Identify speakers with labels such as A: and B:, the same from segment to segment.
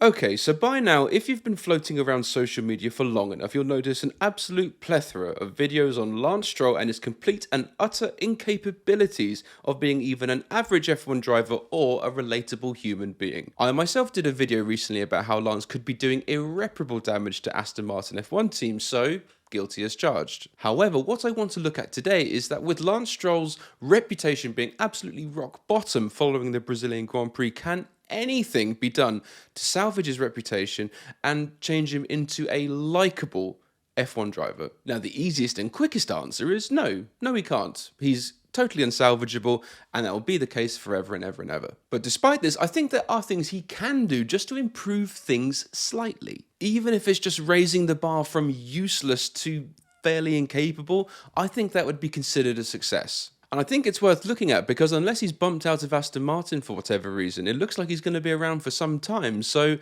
A: Okay, so by now, if you've been floating around social media for long enough, you'll notice an absolute plethora of videos on Lance Stroll and his complete and utter incapabilities of being even an average F1 driver or a relatable human being. I myself did a video recently about how Lance could be doing irreparable damage to Aston Martin F1 team, so guilty as charged. However, what I want to look at today is that with Lance Stroll's reputation being absolutely rock bottom following the Brazilian Grand Prix, can anything be done to salvage his reputation and change him into a likable F1 driver? Now, the easiest and quickest answer is no. No, he can't. He's totally unsalvageable, and that will be the case forever and ever and ever. But despite this, I think there are things he can do just to improve things slightly. Even if it's just raising the bar from useless to fairly incapable, I think that would be considered a success. And I think it's worth looking at because unless he's bumped out of Aston Martin for whatever reason, it looks like he's going to be around for some time. So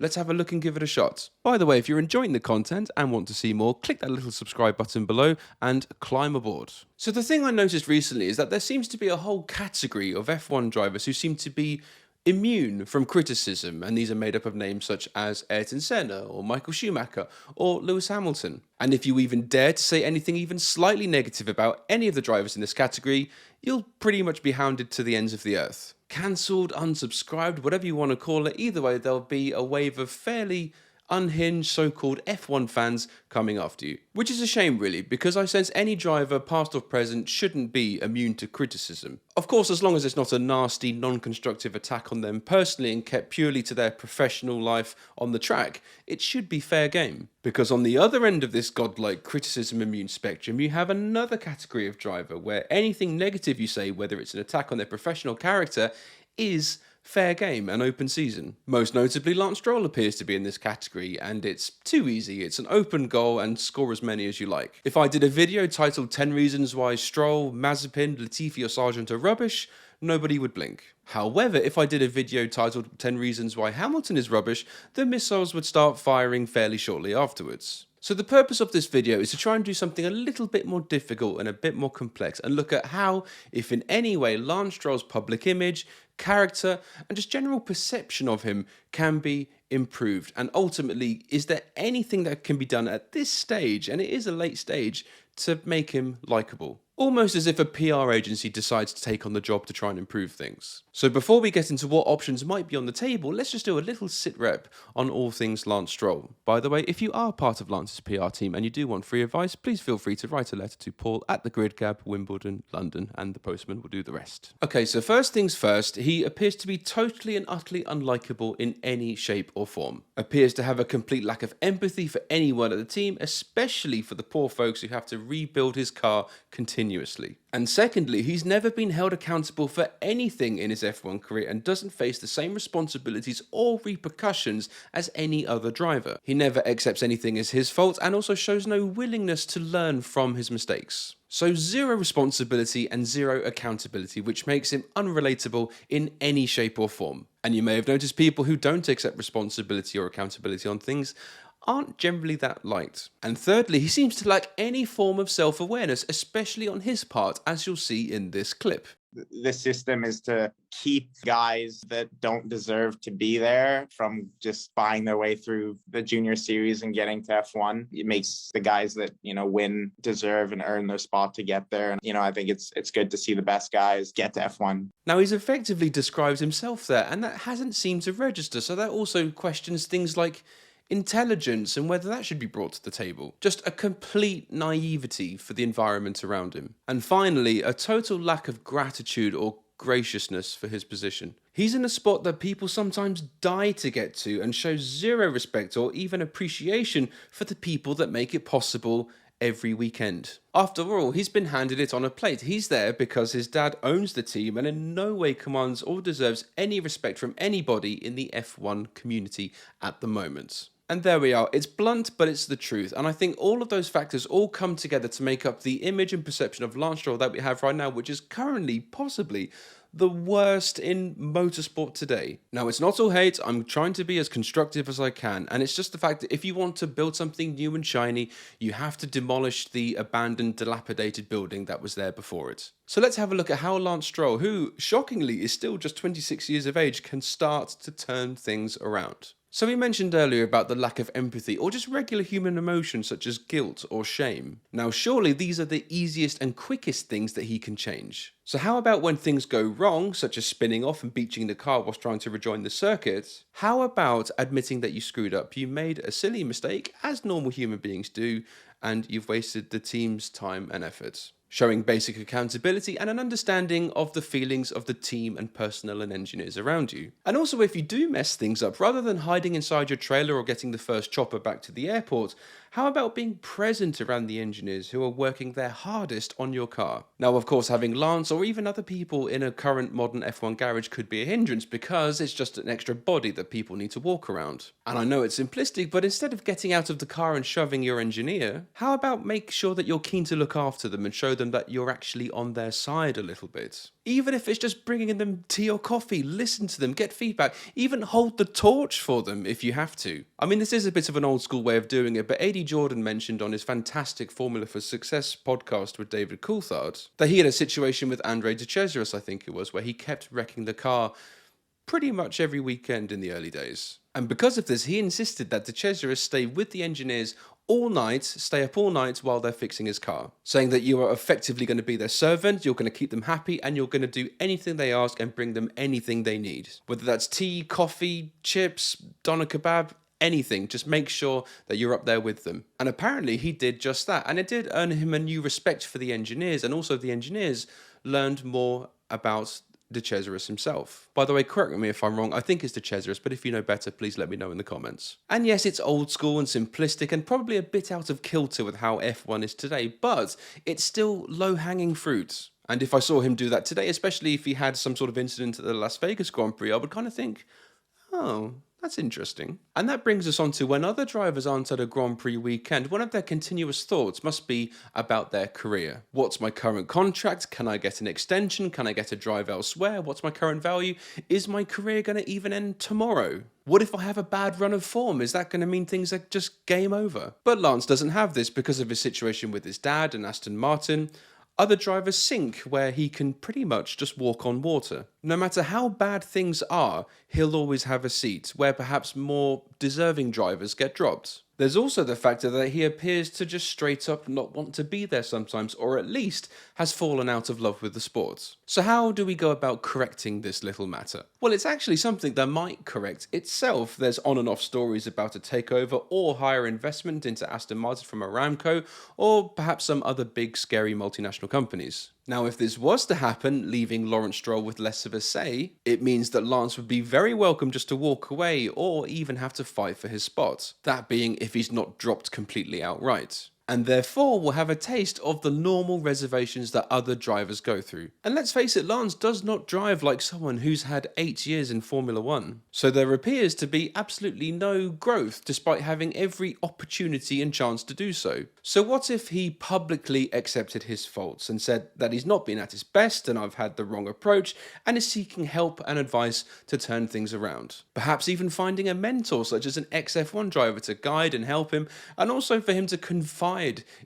A: let's have a look and give it a shot. By the way, if you're enjoying the content and want to see more, click that little subscribe button below and climb aboard. So the thing I noticed recently is that there seems to be a whole category of F1 drivers who seem to be immune from criticism, and these are made up of names such as Ayrton Senna or Michael Schumacher or Lewis Hamilton. And if you even dare to say anything even slightly negative about any of the drivers in this category, you'll pretty much be hounded to the ends of the earth. Cancelled, unsubscribed, whatever you want to call it, either way there'll be a wave of fairly unhinged so-called F1 fans coming after you. Which is a shame really, because I sense any driver, past or present, shouldn't be immune to criticism. Of course, as long as it's not a nasty, non-constructive attack on them personally and kept purely to their professional life on the track, it should be fair game. Because on the other end of this godlike criticism immune spectrum, you have another category of driver where anything negative you say, whether it's an attack on their professional character, is fair game and open season. Most notably, Lance Stroll appears to be in this category, and it's too easy. It's an open goal and score as many as you like. If I did a video titled 10 reasons why Stroll, Mazepin, Latifi or Sargent are rubbish, nobody would blink. However, if I did a video titled 10 reasons why Hamilton is rubbish, the missiles would start firing fairly shortly afterwards. So the purpose of this video is to try and do something a little bit more difficult and a bit more complex and look at how, if in any way, Lance Stroll's public image, character and just general perception of him can be improved. And ultimately, is there anything that can be done at this stage, and it is a late stage, to make him likable? Almost as if a PR agency decides to take on the job to try and improve things. So before we get into what options might be on the table, let's just do a little sit rep on all things Lance Stroll. By the way, if you are part of Lance's PR team and you do want free advice, please feel free to write a letter to Paul at the Grid Gab, Wimbledon, London, and the postman will do the rest. Okay, so first things first, he appears to be totally and utterly unlikable in any shape or form. Appears to have a complete lack of empathy for anyone at the team, especially for the poor folks who have to rebuild his car continuously. And secondly, he's never been held accountable for anything in his F1 career and doesn't face the same responsibilities or repercussions as any other driver. He never accepts anything as his fault and also shows no willingness to learn from his mistakes. So zero responsibility and zero accountability, which makes him unrelatable in any shape or form. And you may have noticed people who don't accept responsibility or accountability on things aren't generally that liked. And thirdly, he seems to lack any form of self-awareness, especially on his part, as you'll see in this clip.
B: The system is to keep guys that don't deserve to be there from just buying their way through the junior series and getting to F1. It makes the guys that, win, deserve and earn their spot to get there. And, I think it's good to see the best guys get to F1.
A: Now, he's effectively describes himself there, and that hasn't seemed to register. So that also questions things like intelligence and whether that should be brought to the table. Just a complete naivety for the environment around him. And finally, a total lack of gratitude or graciousness for his position. He's in a spot that people sometimes die to get to and show zero respect or even appreciation for the people that make it possible every weekend. After all, he's been handed it on a plate. He's there because his dad owns the team and in no way commands or deserves any respect from anybody in the F1 community at the moment. And there we are. It's blunt, but it's the truth. And I think all of those factors all come together to make up the image and perception of Lance Stroll that we have right now, which is currently possibly the worst in motorsport today. Now, it's not all hate. I'm trying to be as constructive as I can. And it's just the fact that if you want to build something new and shiny, you have to demolish the abandoned, dilapidated building that was there before it. So let's have a look at how Lance Stroll, who shockingly is still just 26 years of age, can start to turn things around. So we mentioned earlier about the lack of empathy or just regular human emotions such as guilt or shame. Now surely these are the easiest and quickest things that he can change. So how about when things go wrong, such as spinning off and beaching the car whilst trying to rejoin the circuit? How about admitting that you screwed up, you made a silly mistake, as normal human beings do, and you've wasted the team's time and effort? Showing basic accountability and an understanding of the feelings of the team and personnel and engineers around you. And also, if you do mess things up, rather than hiding inside your trailer or getting the first chopper back to the airport, how about being present around the engineers who are working their hardest on your car? Now, of course, having Lance or even other people in a current modern F1 garage could be a hindrance because it's just an extra body that people need to walk around. And I know it's simplistic, but instead of getting out of the car and shoving your engineer, how about make sure that you're keen to look after them and show them that you're actually on their side a little bit? Even if it's just bringing them tea or coffee, listen to them, get feedback, even hold the torch for them if you have to. I mean, this is a bit of an old school way of doing it, but AD Jordan mentioned on his fantastic Formula for Success podcast with David Coulthard that he had a situation with Andre De Cesaris, I think it was, where he kept wrecking the car pretty much every weekend in the early days. And because of this, he insisted that De Cesaris stay with the engineers all night, stay up all night while they're fixing his car, saying that you are effectively going to be their servant, you're going to keep them happy, and you're going to do anything they ask and bring them anything they need. Whether that's tea, coffee, chips, doner kebab, anything, just make sure that you're up there with them. And apparently he did just that, and it did earn him a new respect for the engineers, and also the engineers learned more about De Cesaris himself. By the way, correct me if I'm wrong, I think it's De Cesaris, but if you know better, please let me know in the comments. And yes, it's old school and simplistic and probably a bit out of kilter with how F1 is today, but it's still low-hanging fruit. And if I saw him do that today, especially if he had some sort of incident at the Las Vegas Grand Prix, I would kind of think, oh, that's interesting. And that brings us on to when other drivers aren't at a Grand Prix weekend, one of their continuous thoughts must be about their career. What's my current contract? Can I get an extension? Can I get a drive elsewhere? What's my current value? Is my career going to even end tomorrow? What if I have a bad run of form? Is that going to mean things are just game over? But Lance doesn't have this because of his situation with his dad and Aston Martin. Other drivers sink where he can pretty much just walk on water. No matter how bad things are, he'll always have a seat where perhaps more deserving drivers get dropped. There's also the factor that he appears to just straight up not want to be there sometimes, or at least has fallen out of love with the sport. So how do we go about correcting this little matter? Well, it's actually something that might correct itself. There's on and off stories about a takeover or higher investment into Aston Martin from Aramco, or perhaps some other big scary multinational companies. Now, if this was to happen, leaving Lawrence Stroll with less of a say, it means that Lance would be very welcome just to walk away or even have to fight for his spot. That being if he's not dropped completely outright. And therefore will have a taste of the normal reservations that other drivers go through. And let's face it, Lance does not drive like someone who's had 8 years in Formula 1. So there appears to be absolutely no growth despite having every opportunity and chance to do so. So what if he publicly accepted his faults and said that he's not been at his best and I've had the wrong approach and is seeking help and advice to turn things around? Perhaps even finding a mentor such as an ex-F1 driver to guide and help him, and also for him to confide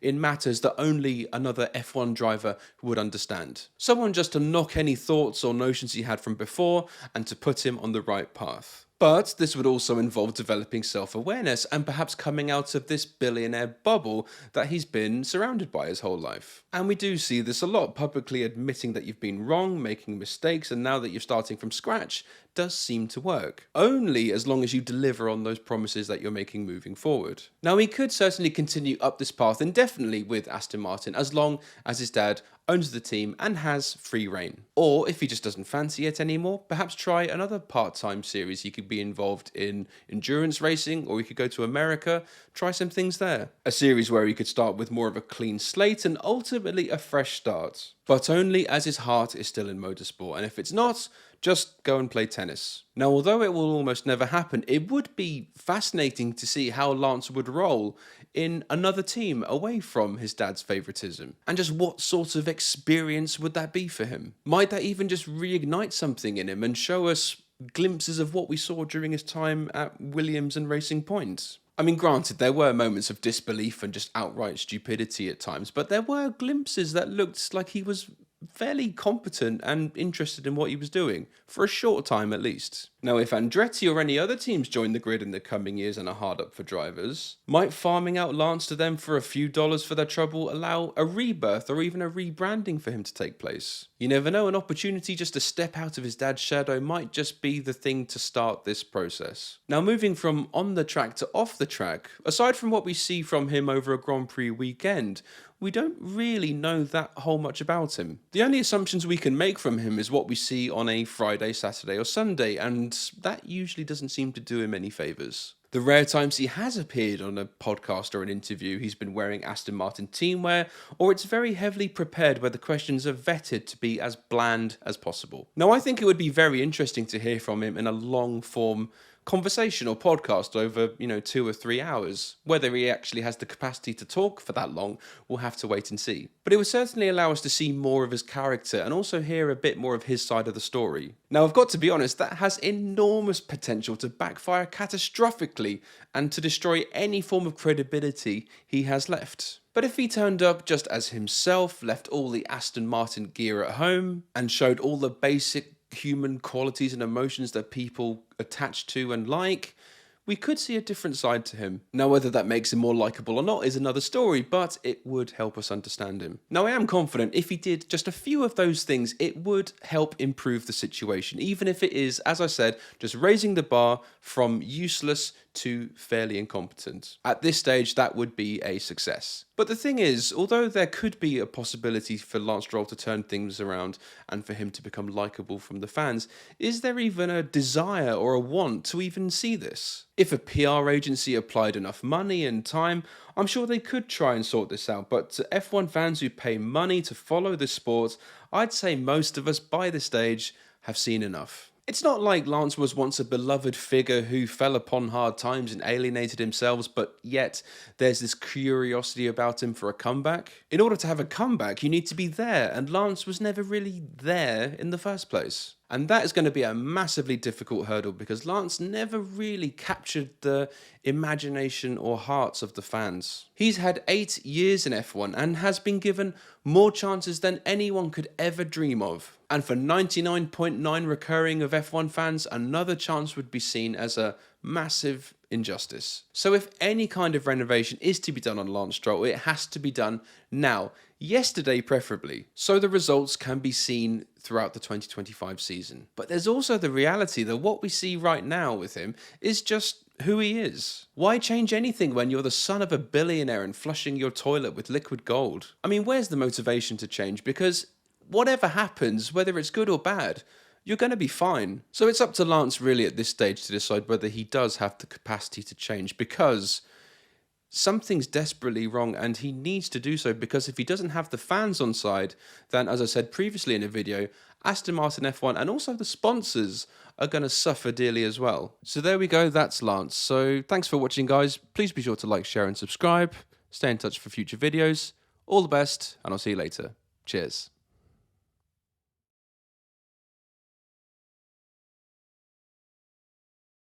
A: in matters that only another F1 driver would understand. Someone just to knock any thoughts or notions he had from before and to put him on the right path. But this would also involve developing self-awareness and perhaps coming out of this billionaire bubble that he's been surrounded by his whole life. And we do see this a lot, publicly admitting that you've been wrong, making mistakes, and now that you're starting from scratch, does seem to work. Only as long as you deliver on those promises that you're making moving forward. Now, he could certainly continue up this path indefinitely with Aston Martin as long as his dad owns the team and has free reign. Or if he just doesn't fancy it anymore, perhaps try another part-time series. He could be involved in endurance racing, or he could go to America, try some things there. A series where he could start with more of a clean slate and ultimately a fresh start. But only as his heart is still in motorsport, and if it's not, just go and play tennis. Now, although it will almost never happen, it would be fascinating to see how Lance would roll in another team away from his dad's favoritism. And just what sort of experience would that be for him? Might that even just reignite something in him and show us glimpses of what we saw during his time at Williams and Racing Point? I mean, granted, there were moments of disbelief and just outright stupidity at times, but there were glimpses that looked like he was fairly competent and interested in what he was doing, for a short time at least. Now, if Andretti or any other teams join the grid in the coming years and are hard up for drivers, might farming out Lance to them for a few dollars for their trouble allow a rebirth or even a rebranding for him to take place? You never know, an opportunity just to step out of his dad's shadow might just be the thing to start this process. Now, moving from on the track to off the track, aside from what we see from him over a Grand Prix weekend, we don't really know that whole much about him. The only assumptions we can make from him is what we see on a Friday, Saturday or Sunday, and that usually doesn't seem to do him any favours. The rare times he has appeared on a podcast or an interview, he's been wearing Aston Martin teamwear, or it's very heavily prepared where the questions are vetted to be as bland as possible. Now, I think it would be very interesting to hear from him in a long-form conversation or podcast over, 2 or 3 hours. Whether he actually has the capacity to talk for that long, we'll have to wait and see. But it would certainly allow us to see more of his character and also hear a bit more of his side of the story. Now, I've got to be honest, that has enormous potential to backfire catastrophically and to destroy any form of credibility he has left. But if he turned up just as himself, left all the Aston Martin gear at home, and showed all the basic human qualities and emotions that people attach to and like, we could see a different side to him. Now, whether that makes him more likable or not is another story, but it would help us understand him. Now, I am confident if he did just a few of those things, it would help improve the situation, even if it is, as I said, just raising the bar from useless to fairly incompetent. At this stage, that would be a success. But the thing is, although there could be a possibility for Lance Stroll to turn things around and for him to become likable from the fans, is there even a desire or a want to even see this? If a PR agency applied enough money and time, I'm sure they could try and sort this out, but to F1 fans who pay money to follow this sport, I'd say most of us by this stage have seen enough. It's not like Lance was once a beloved figure who fell upon hard times and alienated himself, but yet there's this curiosity about him for a comeback. In order to have a comeback, you need to be there, and Lance was never really there in the first place. And that is going to be a massively difficult hurdle because Lance never really captured the imagination or hearts of the fans. He's had 8 years in F1 and has been given more chances than anyone could ever dream of. And for 99.9 recurring of F1 fans, another chance would be seen as a massive injustice. So if any kind of renovation is to be done on Lance Stroll, it has to be done now, yesterday preferably, so the results can be seen throughout the 2025 season. But there's also the reality that what we see right now with him is just who he is. Why change anything when you're the son of a billionaire and flushing your toilet with liquid gold? I mean, where's the motivation to change? Because whatever happens, whether it's good or bad, you're going to be fine. So it's up to Lance really at this stage to decide whether he does have the capacity to change, because something's desperately wrong and he needs to do so, because if he doesn't have the fans on side, then as I said previously in a video, Aston Martin F1 and also the sponsors are going to suffer dearly as well. So there we go, that's Lance. So thanks for watching, guys. Please be sure to like, share and subscribe. Stay in touch for future videos. All the best, and I'll see you later. Cheers.